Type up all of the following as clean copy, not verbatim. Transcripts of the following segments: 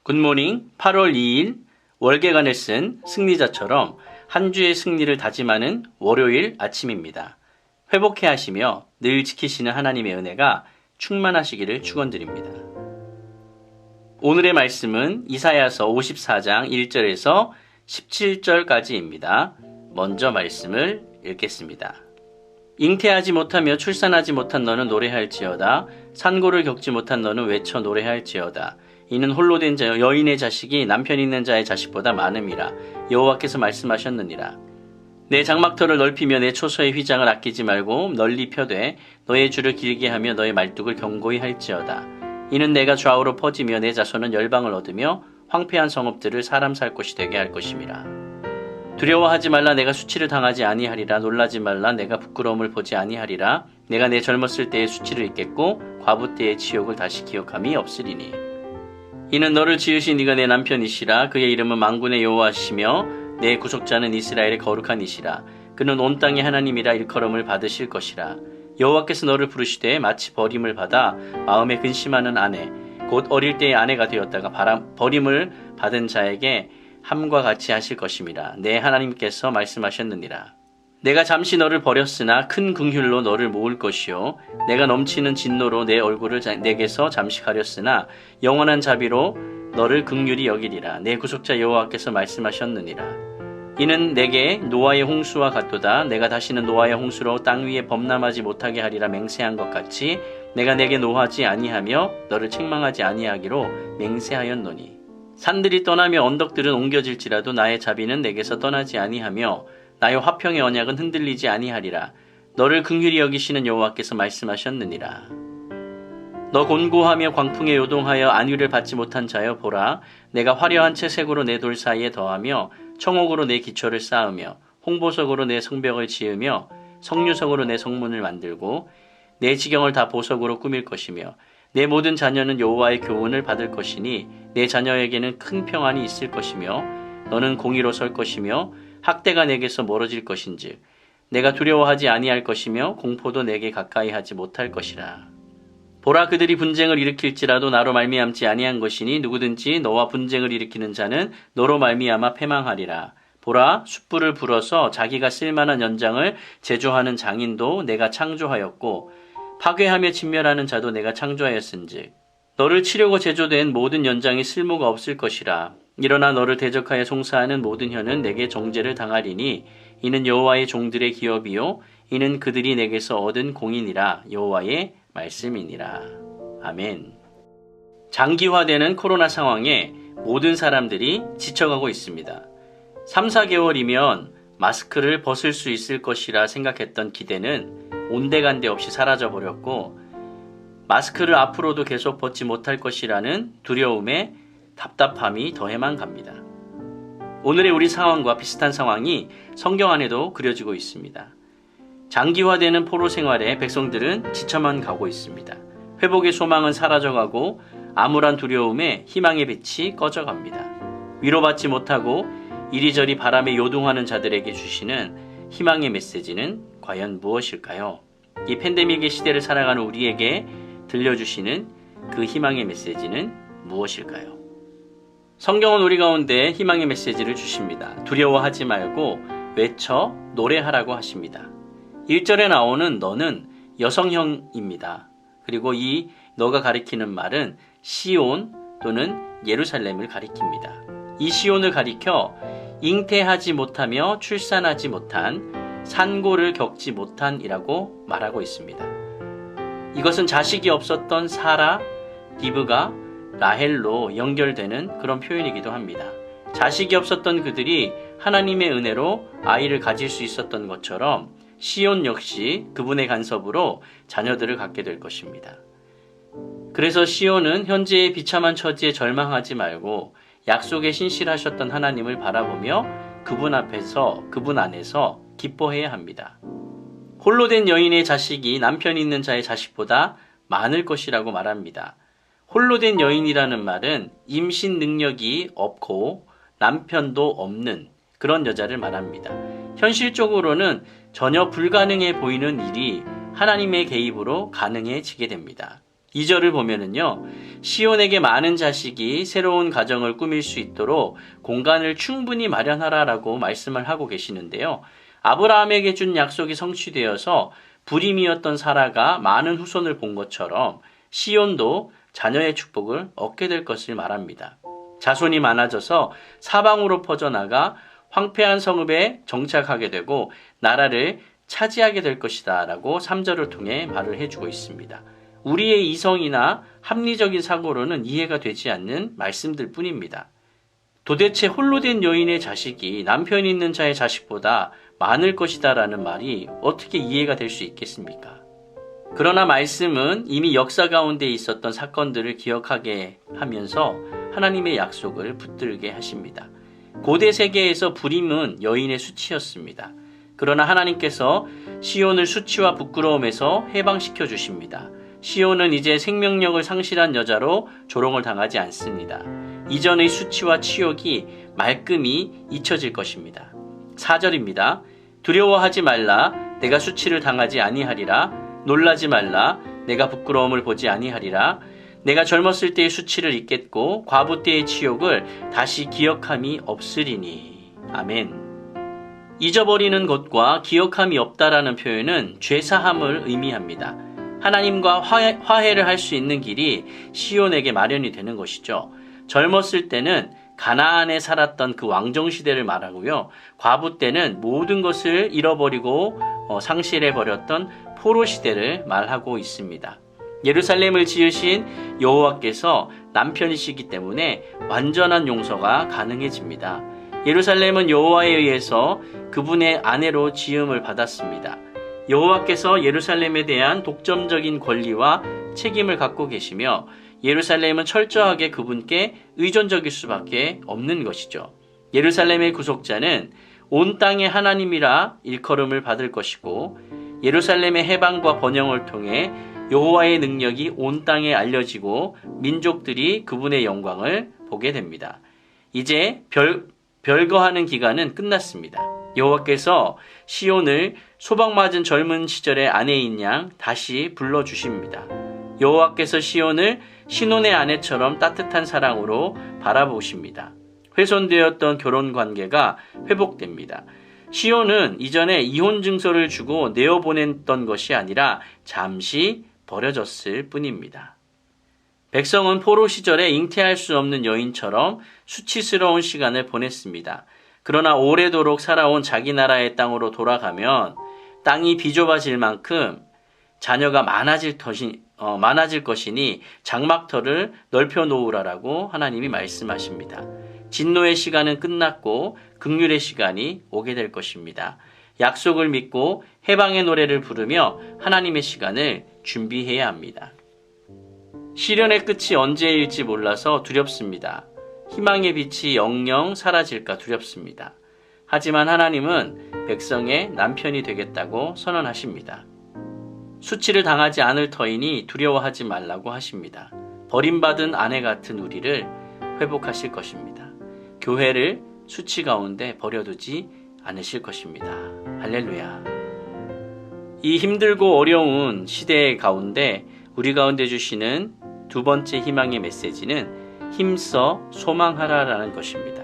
굿모닝 8월 2일 월계관을 쓴 승리자처럼 한 주의 승리를 다짐하는 월요일 아침입니다. 회복해 하시며 늘 지키시는 하나님의 은혜가 충만하시기를 축원드립니다. 오늘의 말씀은 이사야서 54장 1절에서 17절까지입니다. 먼저 말씀을 읽겠습니다. 잉태하지 못하며 출산하지 못한 너는 노래할지어다. 산고를 겪지 못한 너는 외쳐 노래할지어다. 이는 홀로 된 여인의 자식이 남편 있는 자의 자식보다 많음이라. 여호와께서 말씀하셨느니라. 내 장막터를 넓히며 내 초소의 휘장을 아끼지 말고 널리 펴되 너의 줄을 길게 하며 너의 말뚝을 견고히 할지어다. 이는 내가 좌우로 퍼지며 내 자손은 열방을 얻으며 황폐한 성읍들을 사람 살 곳이 되게 할 것임이라. 두려워하지 말라. 내가 수치를 당하지 아니하리라. 놀라지 말라. 내가 부끄러움을 보지 아니하리라. 내가 내 젊었을 때의 수치를 잊겠고 과부 때의 치욕을 다시 기억함이 없으리니. 이는 너를 지으신 이가 내 남편이시라. 그의 이름은 만군의 여호와시며 내 구속자는 이스라엘의 거룩한 이시라. 그는 온 땅의 하나님이라 일컬음을 받으실 것이라. 여호와께서 너를 부르시되 마치 버림을 받아 마음에 근심하는 아내 곧 어릴 때의 아내가 되었다가 버림을 받은 자에게 함과 같이 하실 것임이라. 내 하나님께서 말씀하셨느니라. 내가 잠시 너를 버렸으나 큰 긍휼로 너를 모을 것이요 내가 넘치는 진노로 내 얼굴을 내게서 잠시 가렸으나 영원한 자비로 너를 긍휼히 여기리라. 내 구속자 여호와께서 말씀하셨느니라. 이는 내게 노아의 홍수와 같도다. 내가 다시는 노아의 홍수로 땅 위에 범람하지 못하게 하리라 맹세한 것 같이 내가 내게 노하지 아니하며 너를 책망하지 아니하기로 맹세하였노니. 산들이 떠나며 언덕들은 옮겨질지라도 나의 자비는 내게서 떠나지 아니하며 나의 화평의 언약은 흔들리지 아니하리라. 너를 긍휼히 여기시는 여호와께서 말씀하셨느니라. 너 곤고하며 광풍에 요동하여 안위를 받지 못한 자여 보라. 내가 화려한 채색으로 내 돌 사이에 더하며 청옥으로 내 기초를 쌓으며 홍보석으로 내 성벽을 지으며 성류석으로 내 성문을 만들고 내 지경을 다 보석으로 꾸밀 것이며 내 모든 자녀는 여호와의 교훈을 받을 것이니 내 자녀에게는 큰 평안이 있을 것이며 너는 공의로 설 것이며 학대가 내게서 멀어질 것인즉 내가 두려워하지 아니할 것이며 공포도 내게 가까이 하지 못할 것이라. 보라, 그들이 분쟁을 일으킬지라도 나로 말미암지 아니한 것이니 누구든지 너와 분쟁을 일으키는 자는 너로 말미암아 패망하리라. 보라, 숯불을 불어서 자기가 쓸만한 연장을 제조하는 장인도 내가 창조하였고 파괴하며 진멸하는 자도 내가 창조하였은즉 너를 치려고 제조된 모든 연장이 쓸모가 없을 것이라. 일어나 너를 대적하여 송사하는 모든 혀는 내게 정죄를 당하리니 이는 여호와의 종들의 기업이요 이는 그들이 내게서 얻은 공인이라. 여호와의 말씀이니라. 아멘. 장기화되는 코로나 상황에 모든 사람들이 지쳐가고 있습니다. 3, 4개월이면 마스크를 벗을 수 있을 것이라 생각했던 기대는 온데간데 없이 사라져버렸고 마스크를 앞으로도 계속 벗지 못할 것이라는 두려움에 답답함이 더해만 갑니다. 오늘의 우리 상황과 비슷한 상황이 성경 안에도 그려지고 있습니다. 장기화되는 포로 생활에 백성들은 지쳐만 가고 있습니다. 회복의 소망은 사라져가고 암울한 두려움에 희망의 빛이 꺼져갑니다. 위로받지 못하고 이리저리 바람에 요동하는 자들에게 주시는 희망의 메시지는 과연 무엇일까요? 이 팬데믹의 시대를 살아가는 우리에게 들려주시는 그 희망의 메시지는 무엇일까요? 성경은 우리 가운데 희망의 메시지를 주십니다. 두려워하지 말고 외쳐 노래하라고 하십니다. 1절에 나오는 너는 여성형입니다. 그리고 이 너가 가리키는 말은 시온 또는 예루살렘을 가리킵니다. 이 시온을 가리켜 잉태하지 못하며 출산하지 못한 산고를 겪지 못한이라고 말하고 있습니다. 이것은 자식이 없었던 사라, 디브가 라헬로 연결되는 그런 표현이기도 합니다. 자식이 없었던 그들이 하나님의 은혜로 아이를 가질 수 있었던 것처럼 시온 역시 그분의 간섭으로 자녀들을 갖게 될 것입니다. 그래서 시온은 현재의 비참한 처지에 절망하지 말고 약속에 신실하셨던 하나님을 바라보며 그분 안에서 기뻐해야 합니다. 홀로 된 여인의 자식이 남편 있는 자의 자식보다 많을 것이라고 말합니다. 홀로 된 여인이라는 말은 임신 능력이 없고 남편도 없는 그런 여자를 말합니다. 현실적으로는 전혀 불가능해 보이는 일이 하나님의 개입으로 가능해지게 됩니다. 2절을 보면은요, 시온에게 많은 자식이 새로운 가정을 꾸밀 수 있도록 공간을 충분히 마련하라라고 말씀을 하고 계시는데요. 아브라함에게 준 약속이 성취되어서 불임이었던 사라가 많은 후손을 본 것처럼 시온도 자녀의 축복을 얻게 될 것을 말합니다. 자손이 많아져서 사방으로 퍼져나가 황폐한 성읍에 정착하게 되고 나라를 차지하게 될 것이다 라고 3절을 통해 말을 해주고 있습니다. 우리의 이성이나 합리적인 사고로는 이해가 되지 않는 말씀들 뿐입니다. 도대체 홀로 된 여인의 자식이 남편이 있는 자의 자식보다 많을 것이다 라는 말이 어떻게 이해가 될 수 있겠습니까? 그러나 말씀은 이미 역사 가운데 있었던 사건들을 기억하게 하면서 하나님의 약속을 붙들게 하십니다. 고대 세계에서 불임은 여인의 수치였습니다. 그러나 하나님께서 시온을 수치와 부끄러움에서 해방시켜 주십니다. 시온은 이제 생명력을 상실한 여자로 조롱을 당하지 않습니다. 이전의 수치와 치욕이 말끔히 잊혀질 것입니다. 4절입니다. 두려워하지 말라. 내가 수치를 당하지 아니하리라. 놀라지 말라. 내가 부끄러움을 보지 아니하리라. 내가 젊었을 때의 수치를 잊겠고 과부 때의 치욕을 다시 기억함이 없으리니. 아멘. 잊어버리는 것과 기억함이 없다라는 표현은 죄사함을 의미합니다. 하나님과 화해를 할 수 있는 길이 시온에게 마련이 되는 것이죠. 젊었을 때는 가나안에 살았던 그 왕정시대를 말하고요. 과부 때는 모든 것을 잃어버리고 상실해버렸던 포로시대를 말하고 있습니다. 예루살렘을 지으신 여호와께서 남편이시기 때문에 완전한 용서가 가능해집니다. 예루살렘은 여호와에 의해서 그분의 아내로 지음을 받았습니다. 여호와께서 예루살렘에 대한 독점적인 권리와 책임을 갖고 계시며 예루살렘은 철저하게 그분께 의존적일 수밖에 없는 것이죠. 예루살렘의 구속자는 온 땅의 하나님이라 일컬음을 받을 것이고 예루살렘의 해방과 번영을 통해 여호와의 능력이 온 땅에 알려지고 민족들이 그분의 영광을 보게 됩니다. 이제 별거하는 기간은 끝났습니다. 여호와께서 시온을 소박맞은 젊은 시절의 아내인 양 다시 불러주십니다. 여호와께서 시온을 신혼의 아내처럼 따뜻한 사랑으로 바라보십니다. 훼손되었던 결혼 관계가 회복됩니다. 시온은 이전에 이혼 증서를 주고 내어보냈던 것이 아니라 잠시 버려졌을 뿐입니다. 백성은 포로 시절에 잉태할 수 없는 여인처럼 수치스러운 시간을 보냈습니다. 그러나 오래도록 살아온 자기 나라의 땅으로 돌아가면 땅이 비좁아질 만큼 자녀가 많아질 것이니 장막터를 넓혀 놓으라라고 하나님이 말씀하십니다. 진노의 시간은 끝났고 긍휼의 시간이 오게 될 것입니다. 약속을 믿고 해방의 노래를 부르며 하나님의 시간을 준비해야 합니다. 시련의 끝이 언제일지 몰라서 두렵습니다. 희망의 빛이 영영 사라질까 두렵습니다. 하지만 하나님은 백성의 남편이 되겠다고 선언하십니다. 수치를 당하지 않을 터이니 두려워하지 말라고 하십니다. 버림받은 아내 같은 우리를 회복하실 것입니다. 교회를 수치 가운데 버려두지 않으실 것입니다. 할렐루야. 이 힘들고 어려운 시대 가운데 우리 가운데 주시는 두 번째 희망의 메시지는 힘써 소망하라라는 것입니다.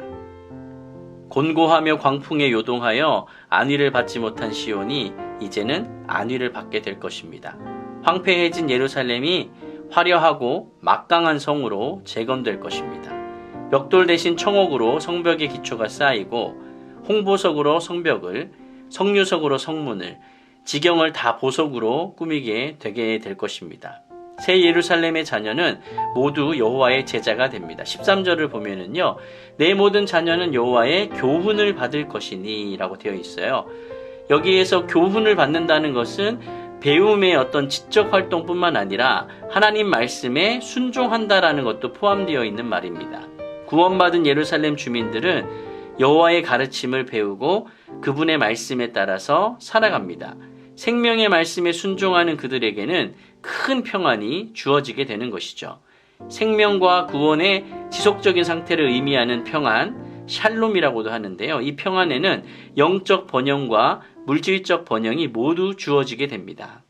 곤고하며 광풍에 요동하여 안위를 받지 못한 시온이 이제는 안위를 받게 될 것입니다. 황폐해진 예루살렘이 화려하고 막강한 성으로 재건될 것입니다. 벽돌 대신 청옥으로 성벽의 기초가 쌓이고 홍보석으로 성벽을, 성류석으로 성문을, 지경을 다 보석으로 꾸미게 되게 될 것입니다. 새 예루살렘의 자녀는 모두 여호와의 제자가 됩니다. 13절을 보면은요, 내 모든 자녀는 여호와의 교훈을 받을 것이니 라고 되어 있어요. 여기에서 교훈을 받는다는 것은 배움의 어떤 지적 활동뿐만 아니라 하나님 말씀에 순종한다라는 것도 포함되어 있는 말입니다. 구원받은 예루살렘 주민들은 여호와의 가르침을 배우고 그분의 말씀에 따라서 살아갑니다. 생명의 말씀에 순종하는 그들에게는 큰 평안이 주어지게 되는 것이죠. 생명과 구원의 지속적인 상태를 의미하는 평안, 샬롬이라고도 하는데요. 이 평안에는 영적 번영과 물질적 번영이 모두 주어지게 됩니다.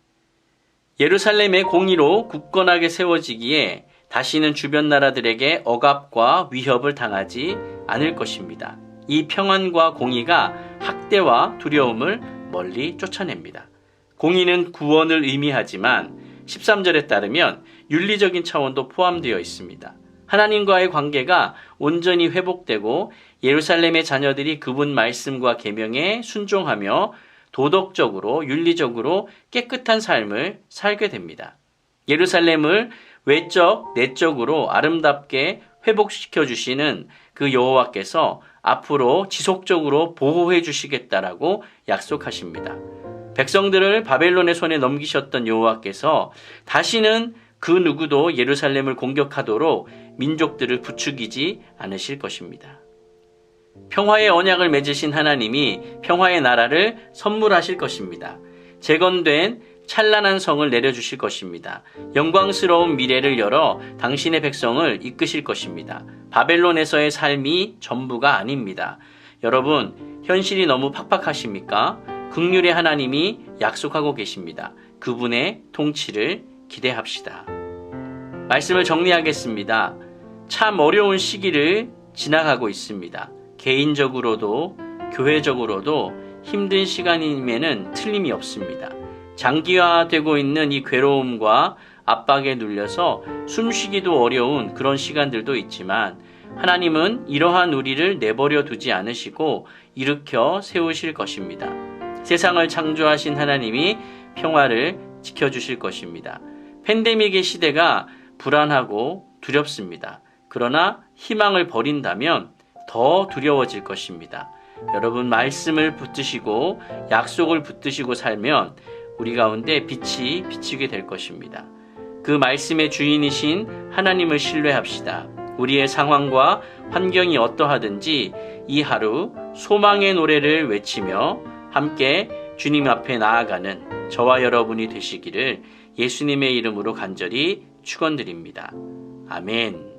예루살렘의 공의로 굳건하게 세워지기에 다시는 주변 나라들에게 억압과 위협을 당하지 않을 것입니다. 이 평안과 공의가 학대와 두려움을 멀리 쫓아냅니다. 공의는 구원을 의미하지만 13절에 따르면 윤리적인 차원도 포함되어 있습니다. 하나님과의 관계가 온전히 회복되고 예루살렘의 자녀들이 그분 말씀과 계명에 순종하며 도덕적으로 윤리적으로 깨끗한 삶을 살게 됩니다. 예루살렘을 외적, 내적으로 아름답게 회복시켜 주시는 그 여호와께서 앞으로 지속적으로 보호해 주시겠다라고 약속하십니다. 백성들을 바벨론의 손에 넘기셨던 여호와께서 다시는 그 누구도 예루살렘을 공격하도록 민족들을 부추기지 않으실 것입니다. 평화의 언약을 맺으신 하나님이 평화의 나라를 선물하실 것입니다. 재건된 찬란한 성을 내려주실 것입니다. 영광스러운 미래를 열어 당신의 백성을 이끄실 것입니다. 바벨론에서의 삶이 전부가 아닙니다. 여러분, 현실이 너무 팍팍하십니까? 긍휼의 하나님이 약속하고 계십니다. 그분의 통치를 기대합시다. 말씀을 정리하겠습니다. 참 어려운 시기를 지나가고 있습니다. 개인적으로도 교회적으로도 힘든 시간임에는 틀림이 없습니다. 장기화되고 있는 이 괴로움과 압박에 눌려서 숨쉬기도 어려운 그런 시간들도 있지만 하나님은 이러한 우리를 내버려 두지 않으시고 일으켜 세우실 것입니다. 세상을 창조하신 하나님이 평화를 지켜주실 것입니다. 팬데믹의 시대가 불안하고 두렵습니다. 그러나 희망을 버린다면 더 두려워질 것입니다. 여러분, 말씀을 붙드시고 약속을 붙드시고 살면 우리 가운데 빛이 비치게 될 것입니다. 그 말씀의 주인이신 하나님을 신뢰합시다. 우리의 상황과 환경이 어떠하든지 이 하루 소망의 노래를 외치며 함께 주님 앞에 나아가는 저와 여러분이 되시기를 예수님의 이름으로 간절히 축원드립니다. 아멘.